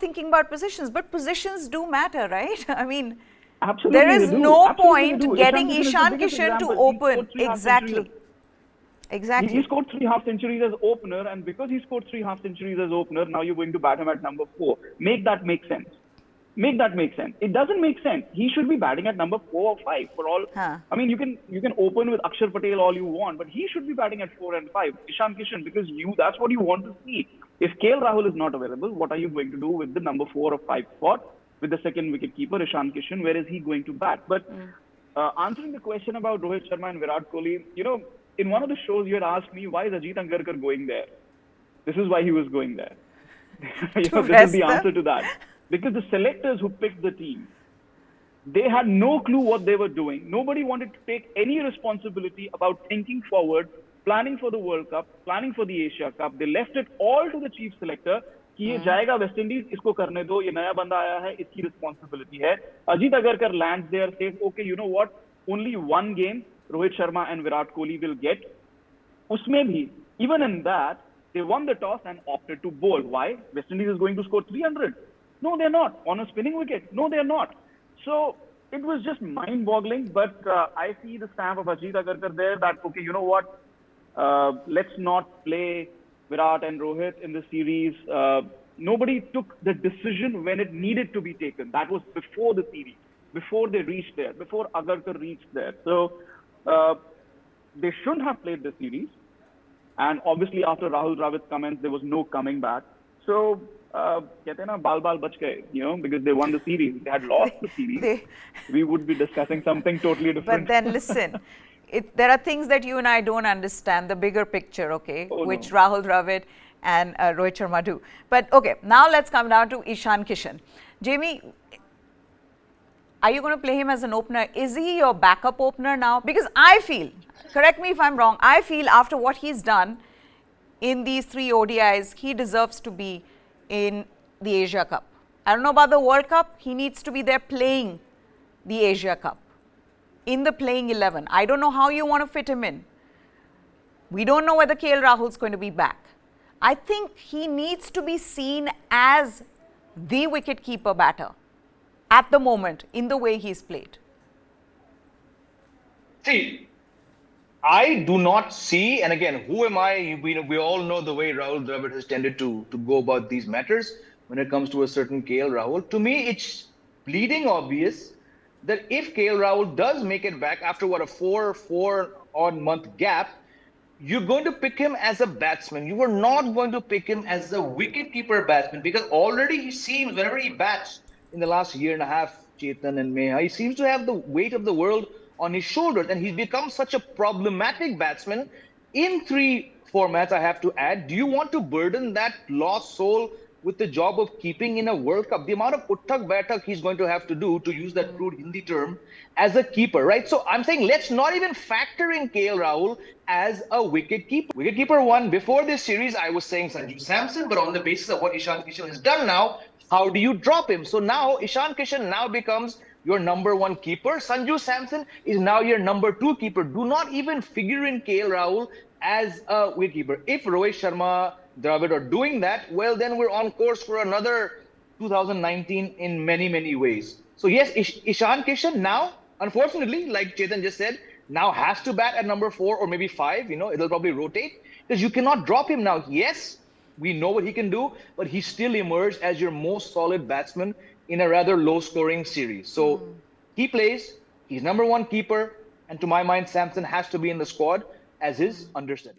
thinking about positions, but positions do matter, right? I mean, Absolutely there is they do. no Absolutely they point do. getting Kishan is the Ishan biggest Kishan to example. He open. scored three half centuries. Exactly. He Exactly. scored three half centuries as opener, and because he scored three half centuries as opener, now you're going to bat him at number 4. Make that make sense. Make that make sense. It doesn't make sense. He should be batting at number 4 or 5 for all. Huh. I mean, you can open with Akshar Patel all you want, but he should be batting at 4 and 5. Ishan Kishan, because that's what you want to see. If KL Rahul is not available, what are you going to do with the number 4 or 5 spot with the second wicket keeper Ishan Kishan? Where is he going to bat? But answering the question about Rohit Sharma and Virat Kohli, in one of the shows you had asked me, why is Ajit Angarkar going there? This is why he was going there. This is the answer to that. Because the selectors who picked the team, they had no clue what they were doing. Nobody wanted to take any responsibility about thinking forward, planning for the World Cup, planning for the Asia Cup. They left it all to the chief selector कि ये जाएगा West Indies, इसको करने दो, ये नया बंदा आया है, इसकी रिस्पॉन्सिबिलिटी है. Ajit Agarkar lands there, says okay, you know what, only one game Rohit Sharma and Virat Kohli will get. उसमें भी, even in that, they won the toss and opted to bowl. Why? West Indies is going to score 300. No, they're not. On a spinning wicket. No, they're not. So it was just mind-boggling. But I see the stamp of Ajit Agarkar there that, okay, you know what? Let's not play Virat and Rohit in the series. Nobody took the decision when it needed to be taken. That was before the series, before they reached there, before Agarkar reached there. So they shouldn't have played the series. And obviously, after Rahul Dravid's comments, there was no coming back. So, कहते हैं ना, बाल बाल बच गए, because they won the series. If they had lost the series, we would be discussing something totally different. But then listen, there are things that you and I don't understand, the bigger picture, okay, which Rahul Dravid and Rohit Sharma do. But okay, now let's come down to Ishan Kishan. Jamie, are you going to play him as an opener? Is he your backup opener now? Because I feel, correct me if I'm wrong, I feel after what he's done in these 3 ODIs, he deserves to be in the Asia Cup. I don't know about the World Cup. He needs to be there playing the Asia Cup, in the playing 11. I don't know how you want to fit him in. We don't know whether KL Rahul's going to be back. I think he needs to be seen as the wicket-keeper batter at the moment in the way he's played. See, I do not see, and again, who am I? We all know the way Rahul Dravid has tended to go about these matters when it comes to a certain KL Rahul. To me, it's bleeding obvious that if KL Rahul does make it back after what, a four odd month gap, you're going to pick him as a batsman. You are not going to pick him as a wicket-keeper batsman, because already he seems, whenever he bats in the last year and a half, Chetan and Meha, he seems to have the weight of the world on his shoulders, and he's become such a problematic batsman in 3 formats, I have to add. Do you want to burden that lost soul with the job of keeping in a World Cup? The amount of uttak baitak he's going to have to do, to use that crude Hindi term, as a keeper, right? So I'm saying let's not even factor in KL Rahul as a wicket keeper. Wicket keeper 1, before this series, I was saying Sanju Samson, but on the basis of what Ishan Kishan has done now, how do you drop him? So now Ishan Kishan now becomes your number 1 keeper. Sanju Samson is now your number 2 keeper. Do not even figure in KL Rahul as a wicketkeeper. If Rohit Sharma, Dravid are doing that, well, then we're on course for another 2019 in many, many ways. So yes, Ishan Kishan now, unfortunately, like Chetan just said, now has to bat at number 4 or maybe 5. It'll probably rotate, because you cannot drop him now. Yes, we know what he can do, but he still emerged as your most solid batsman in a rather low-scoring series. So he plays, he's number 1 keeper, and to my mind, Samson has to be in the squad as his understudy.